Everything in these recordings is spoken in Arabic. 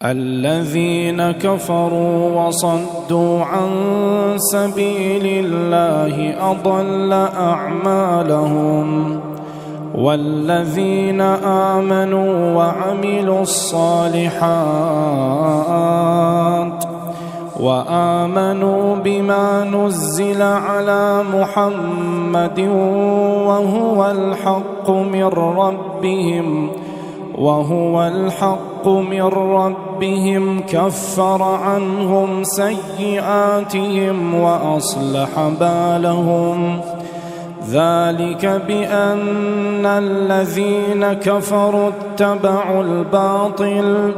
الذين كفروا وصدوا عن سبيل الله أضل أعمالهم والذين آمنوا وعملوا الصالحات وآمنوا بما نزل على محمد وهو الحق من ربهم كفر عنهم سيئاتهم وأصلح بالهم ذلك بأن الذين كفروا اتبعوا الباطل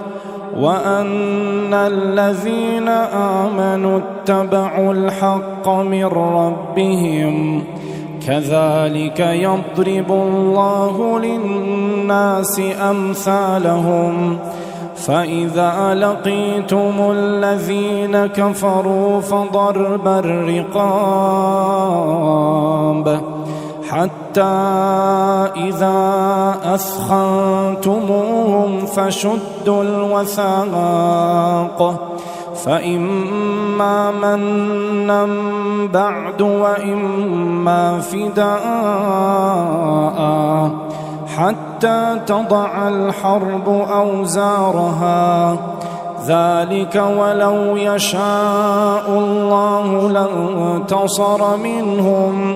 وأن الذين آمنوا اتبعوا الحق من ربهم كذلك يضرب الله للناس أمثالهم فإذا لقيتم الذين كفروا فضرب الرقاب حتى إذا أثخنتموهم فشدوا الوثاق فإما منا بعد وإما فداء حتى تضع الحرب أوزارها ذلك ولو يشاء الله لانتصر منهم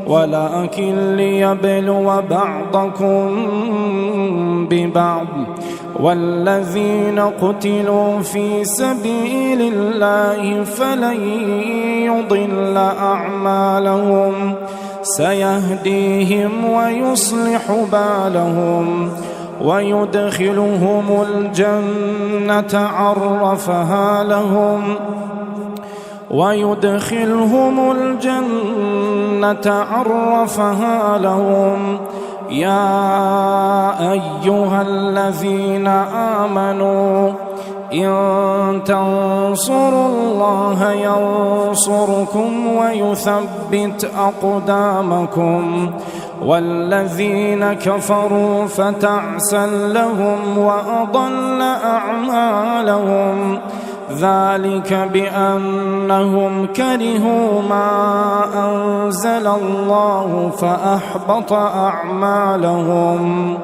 ولكن ليبلو بعضكم ببعض والذين قتلوا في سبيل الله فلن يضل أعمالهم سيهديهم ويصلح بالهم ويدخلهم الجنة عرفها لهم يا أيها الذين آمنوا إن تنصروا الله ينصركم ويثبت أقدامكم والذين كفروا فتعسا لهم وأضل أعمالهم ذلك بأنهم كرهوا ما أنزل الله فأحبط أعمالهم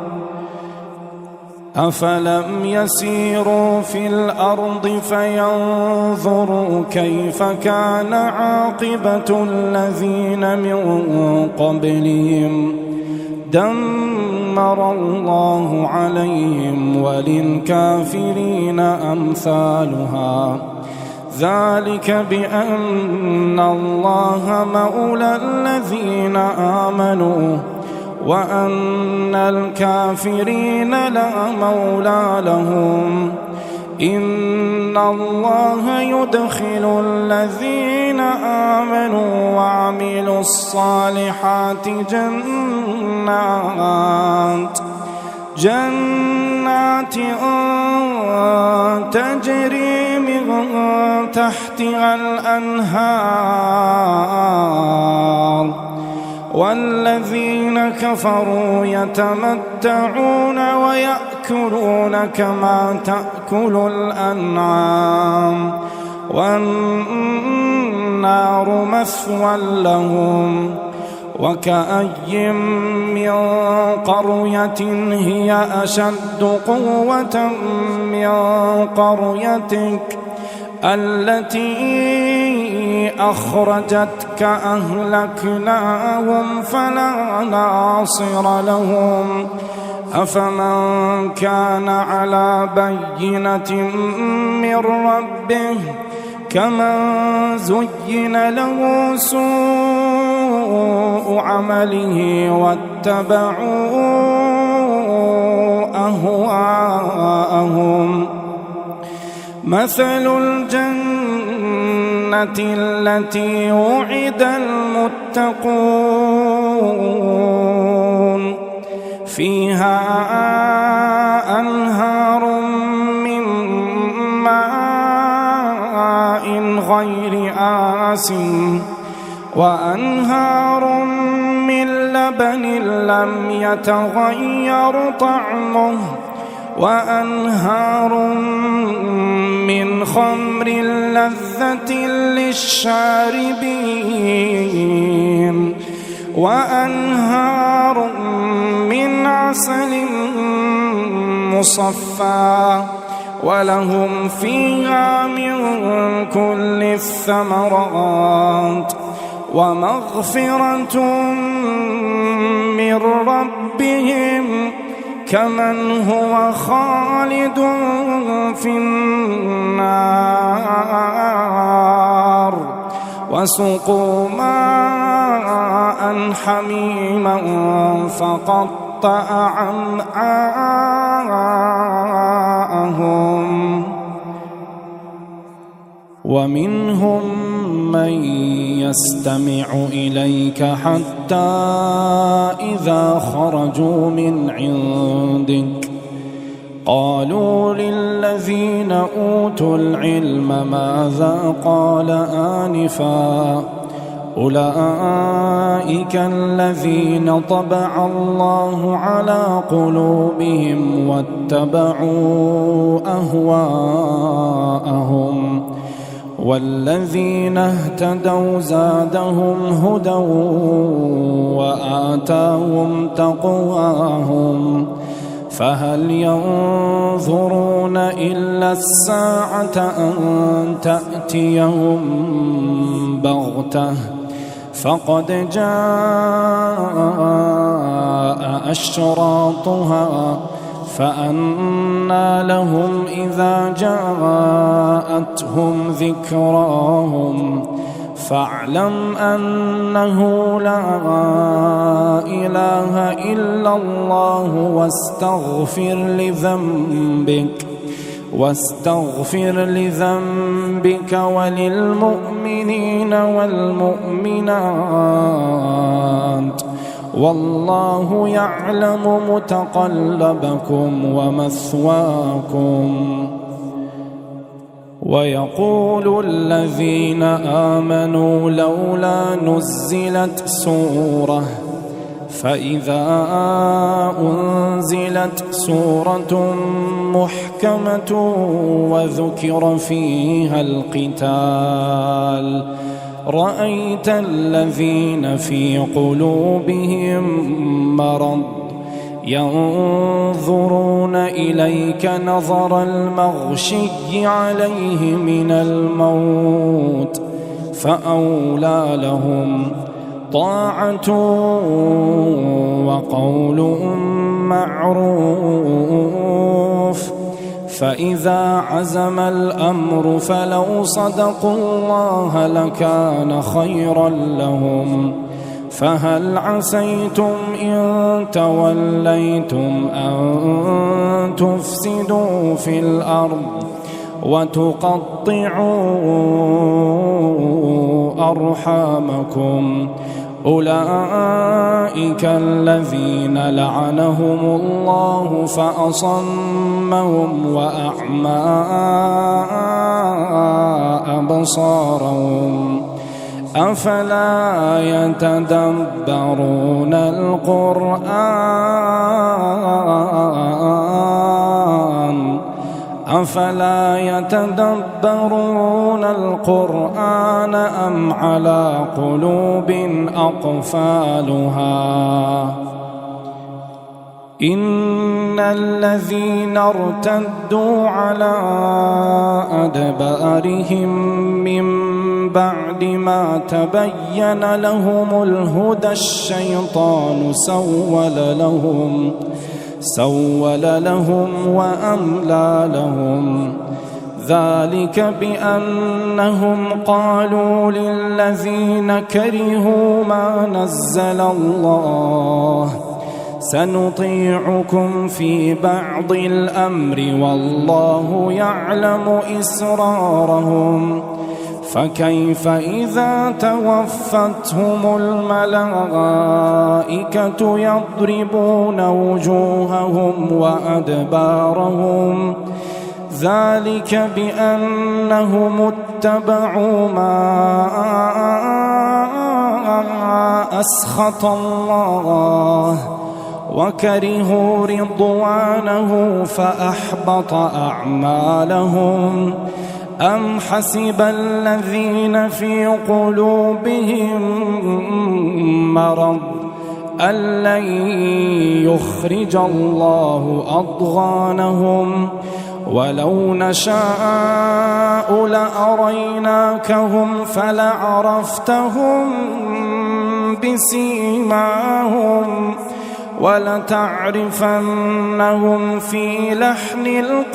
أفلم يسيروا في الأرض فينظروا كيف كان عاقبة الذين من قبلهم دمر الله عليهم وللكافرين أمثالها ذلك بأن الله مولى الذين آمنوا وأن الكافرين لا مولى لهم إن الله يدخل الذين آمنوا وعملوا الصالحات جنات تجري من تحتها الأنهار والذين كفروا يتمتعون ويأكلون كما تأكل الأنعام والنار مثوى لهم وكأي من قرية هي أشد قوة من قريتك التي أخرجتك أهلكناهم فلا ناصر لهم أفمن كان على بينة من ربه كمن زين له سوء عمله واتبعوا أهواءهم مثل الجنة التي وعد المتقون فيها أنهار من ماء غير آسن وأنهار من لبن لم يتغير طعمه وأنهار من خمر لذة للشاربين وأنهار من عسل مصفى ولهم فيها من كل الثمرات ومغفرة من ربهم كمن هو خالد في النار وسقوا ماء حميما فقطع أمعاءهم ومنهم من يستمع إليك حتى إذا خرجوا من عندك قالوا للذين أوتوا العلم ماذا قال آنفا أولئك الذين طبع الله على قلوبهم واتبعوا أهواءهم والذين اهتدوا زادهم هدى وآتاهم تقواهم فهل ينظرون إلا الساعة أن تأتيهم بغتة فقد جاء أشراطها فأنى لهم إذا جاءتهم ذكراهم فاعلم أنه لا إله إلا الله واستغفر لذنبك وللمؤمنين والمؤمنات والله يعلم متقلبكم ومثواكم ويقول الذين آمنوا لولا نزلت سورة فإذا أنزلت سورة محكمة وذكر فيها القتال رأيت الذين في قلوبهم مرض ينظرون إليك نظر المغشي عليه من الموت فأولى لهم طاعة وقول معروف فإذا عزم الأمر فلو صدقوا الله لكان خيرا لهم فهل عسيتم إن توليتم أن تفسدوا في الأرض وتقطعوا أرحامكم أولئك الذين لعنهم الله فأصمهم وأعمى أبصارهم أفلا يتدبرون القرآن أم على قلوب أقفالها إن الذين ارتدوا على أدبارهم من بعد ما تبين لهم الهدى الشيطان سول لهم وأملى لهم ذلك بأنهم قالوا للذين كرهوا ما نزل الله سنطيعكم في بعض الأمر والله يعلم إسرارهم فكيف إذا توفتهم الملائكة يضربون وجوههم وأدبارهم ذلك بأنهم اتبعوا ما أسخط الله وكرهوا رضوانه فأحبط أعمالهم أم حسب الذين في قلوبهم مرض أن لن يخرج الله أضغانهم ولو نشاء لأريناكهم فلعرفتهم بسيماهم ولتعرفنهم في لحن القول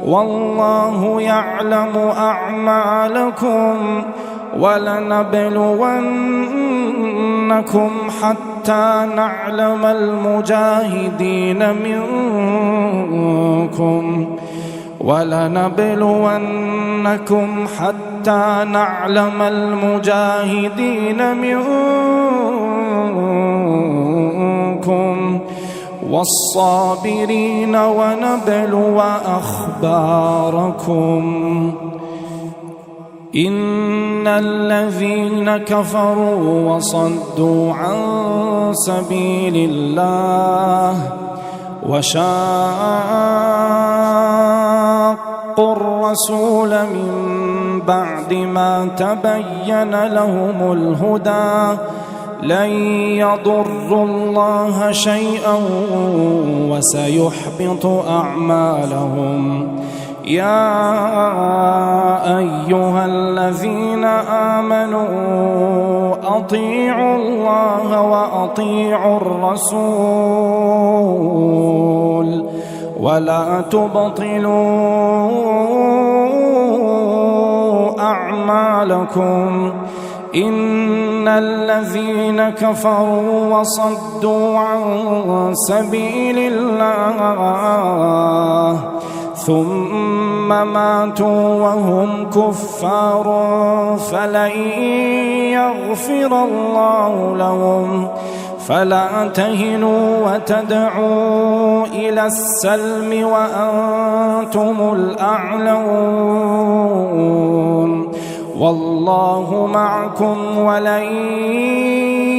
والله يعلم أعمالكم ولنبلونكم حتى نعلم المجاهدين منكم والصابرين ونبلو أخباركم إن الذين كفروا وصدوا عن سبيل الله وشاقوا الرسول من بعد ما تبين لهم الهدى لن يضروا الله شيئا وسيحبط أعمالهم يا أيها الذين آمنوا أطيعوا الله وأطيعوا الرسول ولا تبطلوا أعمالكم إن الذين كفروا وصدوا عن سبيل الله ثم ماتوا وهم كفار فلن يغفر الله لهم فلا تهنوا وتدعوا إلى السلم وأنتم الأعلون والله معكم ولن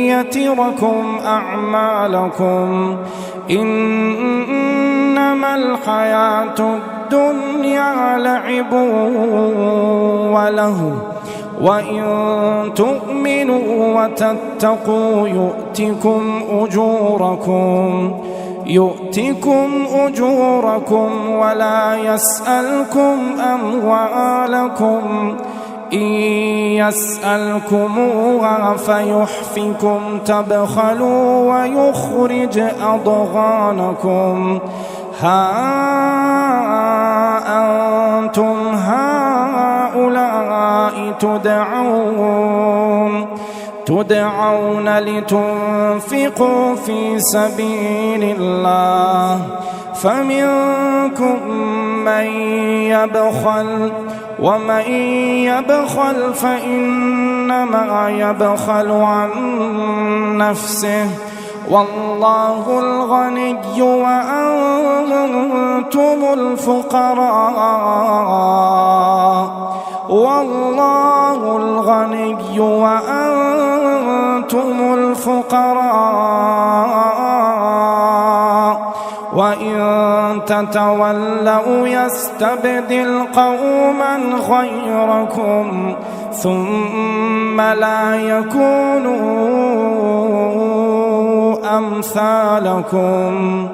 يتركم أعمالكم إنما الحياة الدنيا لعب وله وإن تؤمنوا وتتقوا يؤتكم أجوركم ولا يسألكم أموالكم إن يسألكموها فيحفكم تبخلوا ويخرج أضغانكم ها أنتم هؤلاء تدعون لتنفقوا في سبيل الله فمنكم من يبخل ومن يبخل فإنما يبخل عن نفسه والله الغني وأنتم الفقراء والله الغني وأنتم الفقراء وإن تتولوا يستبدل قوما غيركم ثم لا يكونوا أمثالكم